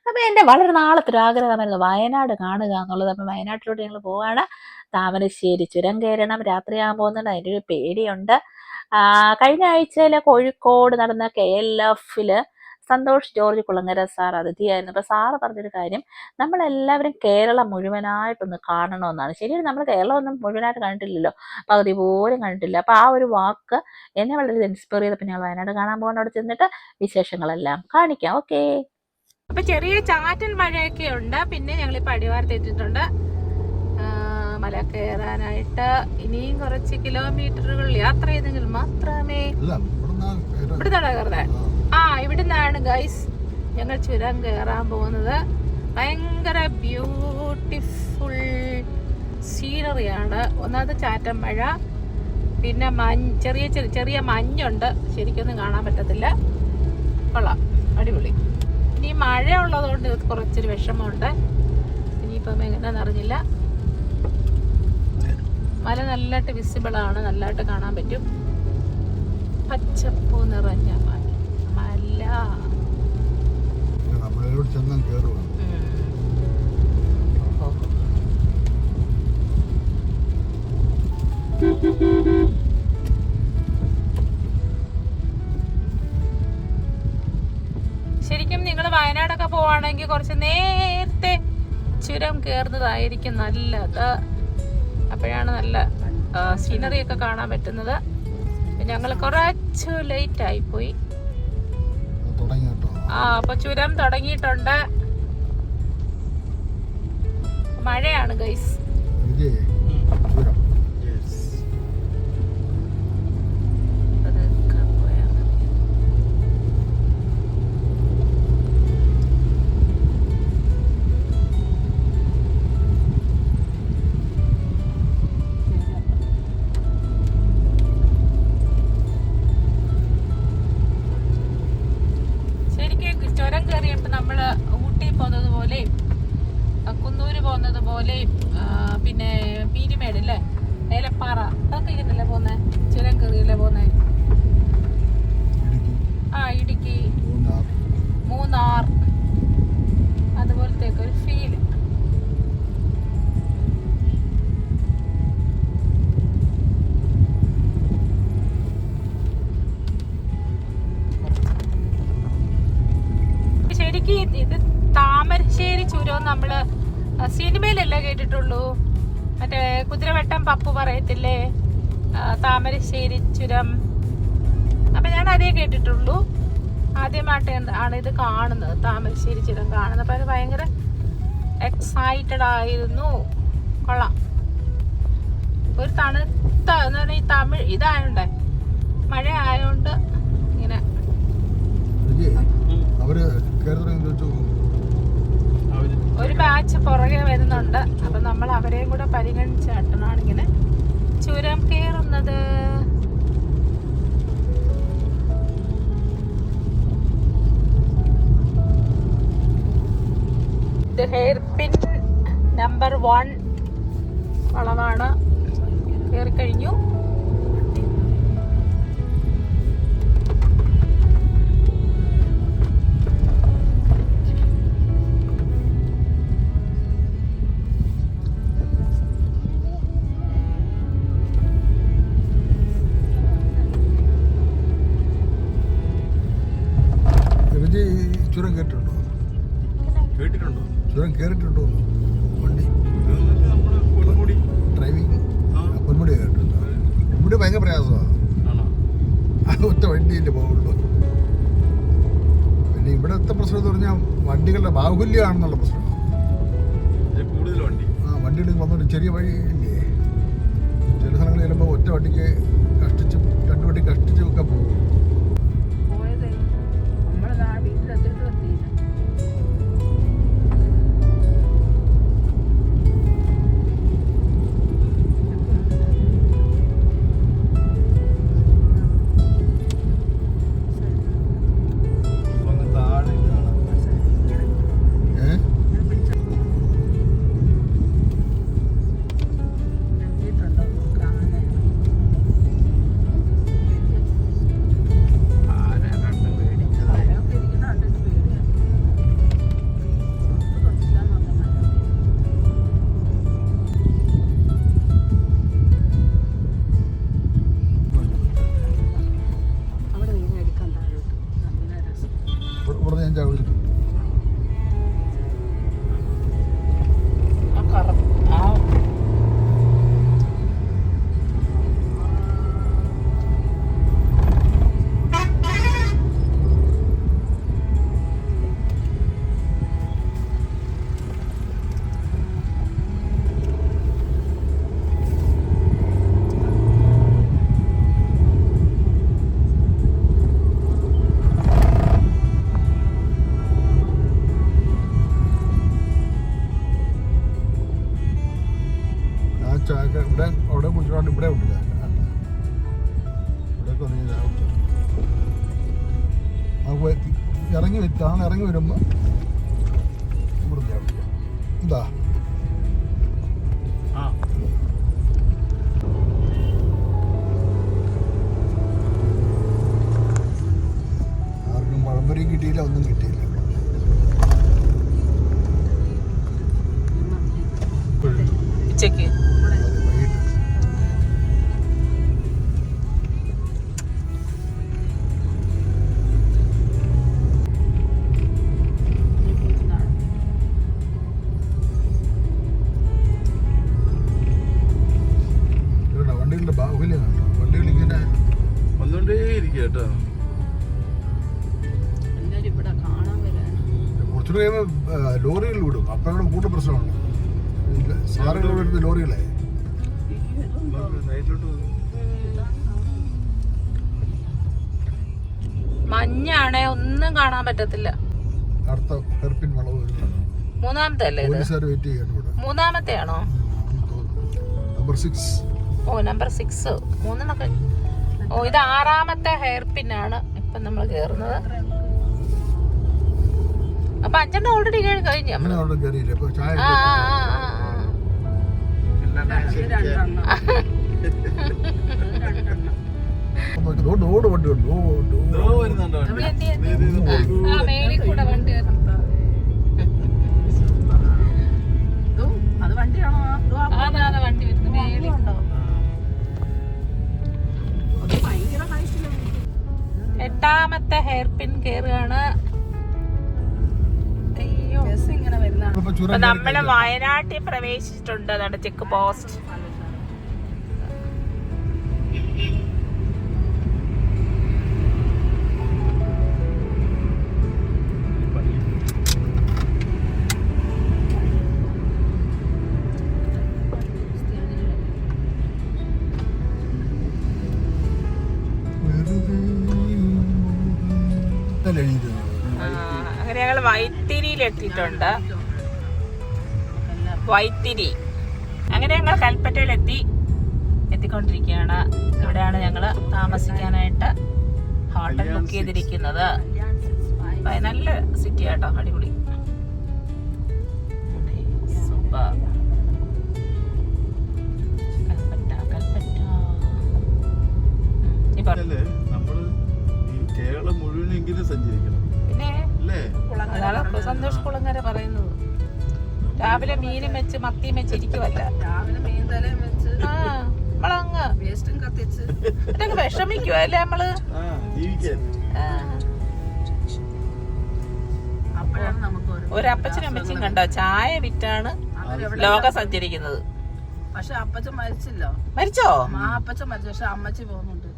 അപ്പോൾ എൻ്റെ വളരെ നാളത്തെ ഒരു ആഗ്രഹമായിരുന്നു വയനാട് കാണുക എന്നുള്ളത്. അപ്പം വയനാട്ടിലോട്ട് ഞങ്ങൾ പോവുകയാണ്. താമരശ്ശേരി ചുരം കയറണം, രാത്രിയാകാൻ പോകുന്നുണ്ട്, അതിൻ്റെ ഒരു പേടിയുണ്ട്. കഴിഞ്ഞ ആഴ്ചയിൽ കോഴിക്കോട് നടന്ന KLF സന്തോഷ് ജോർജ് കുളങ്ങര സാർ അതിഥിയായിരുന്നു. അപ്പോൾ സാറ് പറഞ്ഞൊരു കാര്യം, നമ്മളെല്ലാവരും കേരളം മുഴുവനായിട്ടൊന്ന് കാണണമെന്നാണ്. ശരിയാണ്, നമ്മൾ കേരളം ഒന്നും മുഴുവനായിട്ട് കണ്ടിട്ടില്ലല്ലോ, പകുതി പോലും കണ്ടിട്ടില്ല. അപ്പോൾ ആ ഒരു വാക്ക് എന്നെ വളരെ ഇൻസ്പയർ ചെയ്തപ്പോൾ ഞങ്ങൾ വയനാട് കാണാൻ പോകുന്ന അവിടെ ചെന്നിട്ട് വിശേഷങ്ങളെല്ലാം കാണിക്കാം. ഓക്കേ. അപ്പൊ ചെറിയ ചാറ്റൽ മഴയൊക്കെ ഉണ്ട്. പിന്നെ ഞങ്ങളിപ്പോ അടിവാരത്ത് എത്തിയിട്ടുണ്ട്. മല കയറാനായിട്ട് ഇനിയും കുറച്ച് കിലോമീറ്ററുകൾ യാത്ര ചെയ്തെങ്കിൽ മാത്രമേ ഇവിടുന്നാണ് കയറുന്നത്. ഇവിടുന്നാണ് ഗൈസ് ഞങ്ങൾ ചുരം കയറാൻ പോകുന്നത്. ഭയങ്കര ബ്യൂട്ടിഫുൾ സീനറിയാണ്. ഒന്നാമത് ചാറ്റൽ മഴ, പിന്നെ ചെറിയ ചെറിയ മഞ്ഞുണ്ട്, ശരിക്കൊന്നും കാണാൻ പറ്റത്തില്ല. കൊള്ളാം, അടിപൊളി. ഇനി മഴ ഉള്ളതുകൊണ്ട് കുറച്ചൊരു വിഷമമുണ്ട്. ഇനിയിപ്പം എങ്ങനെയാണെന്ന് അറിഞ്ഞില്ല. മല നല്ലതായിട്ട് വിസിബിൾ ആണ്, നല്ലതായിട്ട് കാണാൻ പറ്റും. പച്ചപ്പൂ നിറഞ്ഞ മല. ശരിക്കും നിങ്ങൾ വയനാടൊക്കെ പോവാണെങ്കിൽ കുറച്ച് നേരത്തെ ചുരം കയറുന്നതായിരിക്കും നല്ലത്. അപ്പോഴാണ് നല്ല സീനറി ഒക്കെ കാണാൻ പറ്റുന്നത്. ഞങ്ങൾ കുറച്ച് ലേറ്റ് ആയിപ്പോയി. അപ്പൊ ചുരം തുടങ്ങിയിട്ടുണ്ട്. മഴയാണ് ഗൈസ്. ചുരം കയറിയപ്പോൾ നമ്മൾ ഊട്ടി പോകുന്നത് പോലെയും കുന്നൂര് പോകുന്നത് പോലെയും പിന്നെ പീരിമേട് അല്ലേ, ഏലപ്പാറ, അതൊക്കെ ഇങ്ങനല്ലേ പോകുന്നത്, ചുരം കയറിയല്ലേ പോകുന്നത്. ഇടുക്കി, മൂന്നാർ, അതുപോലത്തേക്ക് ഒരു ഫീല്. ശരിക്കും ഇത് താമരശ്ശേരി ചുരം നമ്മള് സിനിമയിലല്ലേ കേട്ടിട്ടുള്ളൂ. മറ്റേ കുതിരവട്ടം പപ്പു പറയത്തില്ലേ താമരശ്ശേരി ചുരം. അപ്പൊ ഞാൻ അതേ കേട്ടിട്ടുള്ളൂ. ആദ്യമായിട്ട് ആണ് ഇത് കാണുന്നത്, താമരശ്ശേരി ചുരം കാണുന്നത്. അപ്പൊ അത് ഭയങ്കര എക്സൈറ്റഡ് ആയിരുന്നു. കൊള്ളാം. ഒരു തണുത്ത എന്ന് പറഞ്ഞാൽ ഈ തമിഴ് ഇതായോണ്ടേ, മഴ ആയോണ്ട് ഇങ്ങനെ ഒരു ബാച്ച് പുറകെ വരുന്നുണ്ട്. അപ്പൊ നമ്മൾ അവരെയും കൂടെ പരിഗണിച്ചാട്ടാണ് ഇങ്ങനെ ചുരം കയറുന്നത്. ഇത് ഹെയർ പിൻ നമ്പർ 1 വളവാണ്. കയറിക്കഴിഞ്ഞു. ചുരം കേട്ടിട്ടുണ്ടോ? ചുരം കേറിയിട്ടുണ്ടോ? വണ്ടി ഡ്രൈവിംഗ് പൊന്മുടി കേട്ടിട്ടുണ്ടോ? പൊന്മുടി ഭയങ്കര പ്രയാസമാണ്. ഒറ്റ വണ്ടിയില്ലേ പോകുള്ളൂ. പിന്നെ ഇവിടുത്തെ പ്രശ്നം എന്ന് പറഞ്ഞാൽ വണ്ടികളുടെ ബാഹുല്യമാണെന്നുള്ള പ്രശ്നമാണ്. വണ്ടിയിൽ വന്നോണ്ട് ചെറിയ വഴി ഇല്ലേ, ചില സ്ഥലങ്ങളിൽ ചെല്ലുമ്പോൾ ഒറ്റ വണ്ടിക്ക് കഷ്ടിച്ച് 2 വണ്ടി കഷ്ടിച്ച് ഒക്കെ പോകും. അവിടെ കുടിച്ചിട്ടുണ്ട്, ഇവിടെ ഉണ്ടില്ല. ഇവിടെയൊക്കെ വന്നു ഇറങ്ങി താന്ന് ഇറങ്ങി വരുമ്പോൾ എന്താ ആർക്കും പഴംപൊരി കിട്ടിയില്ല, ഒന്നും കിട്ടിയില്ല. ഉച്ചക്ക് വൈകിട്ട് വണ്ടികളുടെ ബാഹുല്യം കണ്ടോ? വണ്ടികൾ ഇങ്ങനെ വന്നുകൊണ്ടേ ഇരിക്കുക കേട്ടോ. എല്ലാരും ഇവിടെ കാണാൻ വരാൻ. കുറച്ചുകൂടെ കഴിയുമ്പോൾ ലോറികൾ വിടും. അപ്പം ഇവിടെ കൂടുതൽ പ്രശ്നമാണ്. സാധനങ്ങൾ വരുന്ന ലോറികളെ നൈറ്റിലോട്ട് മഞ്ഞാണേ ഒന്നും കാണാൻ പറ്റത്തില്ല. അടുത്ത ഹെർപ്പിൻ വളവ് വരുന്നതാണ്. മൂന്നാമത്തെ അല്ലേ ഇത്? പോലീസുകാർ വെയിറ്റ് ചെയ്യണം ഇവിടെ. മൂന്നാമത്തെ ആണോ? നമ്പർ 6. ഓ നമ്പർ 6. മൂന്നെണ്ണൊക്കെ. ഓ ഇത് 6ാമത്തെ ഹെയർ പിന്നാണ് ഇപ്പൊ നമ്മൾ കേറുന്നത്. അപ്പൊ 5 ഓൾറെഡി കഴിഞ്ഞു. അങ്ങനെ അവിടെ കയറിയില്ല. ഇപ്പൊ ചായ ആ ആ ആ ആ ഓട് വണ്ടി ഉണ്ട്. വരുന്നുണ്ടോ? മേലിൽ കൂടെ വണ്ടി അത് വണ്ടിയാണോ? അതാണ് വണ്ടി വരുന്നത്. മേലിൽ ഉണ്ടോ? അത് ഭയങ്കര ഹൈറ്റിലാണ്. 8ാമത്തെ ഹെയർ പിൻ കേറുകയാണ്. അയ്യോ ബസ് ഇങ്ങനെ വരുന്നതാണ്. ഇപ്പൊ അപ്പൊ ചുരം നമ്മള് വയനാട്ടിൽ പ്രവേശിച്ചിട്ടുണ്ട്. അതാണ് ചെക്ക് പോസ്റ്റ്. അങ്ങനെ ഞങ്ങൾ വൈത്തിരിയിൽ എത്തിയിട്ടുണ്ട്. വൈത്തിരി. അങ്ങനെ ഞങ്ങൾ കൽപ്പറ്റയിലെത്തി. എത്തിക്കൊണ്ടിരിക്കുകയാണ്. ഇവിടെയാണ് ഞങ്ങൾ താമസിക്കാനായിട്ട് ഹോട്ടൽ ബുക്ക് ചെയ്തിരിക്കുന്നത്. നല്ല സിറ്റി ആട്ടോ, അടിപൊളി. സൂപ്പർ. കൽപ്പറ്റ കൽപ്പറ്റ. നമ്മള് ഈ കേരളം മുഴുവനെങ്കിലും സഞ്ചരിക്കണം. പിന്നെ അല്ലേ? അതാണ് സന്തോഷ് കുളങ്ങര പറയുന്നത്. രാവിലെ മീനും വെച്ച് മത്തിയും വെച്ച് ഇരിക്കുവല്ല. രാവിലെ മീൻ തലയും വെച്ച് നമ്മളങ്ങ് വേസ്റ്റും കത്തിച്ച് ഇതൊക്കെ വിഷമിക്കുവോ അല്ലേ നമ്മള്? ജീവിക്കാൻ അപ്പോഴാണ് നമുക്ക് ഒരു അപ്പച്ചനും അമ്മച്ചും കണ്ടോ ചായ വിറ്റാണ് ലോകം സഞ്ചരിക്കുന്നത്. പക്ഷെ അപ്പച്ചൻ മരിച്ചില്ലോ. മരിച്ചോ? ആ അപ്പച്ചൻ മരിച്ചു. പക്ഷെ അമ്മച്ചി പോകുന്നുണ്ട്.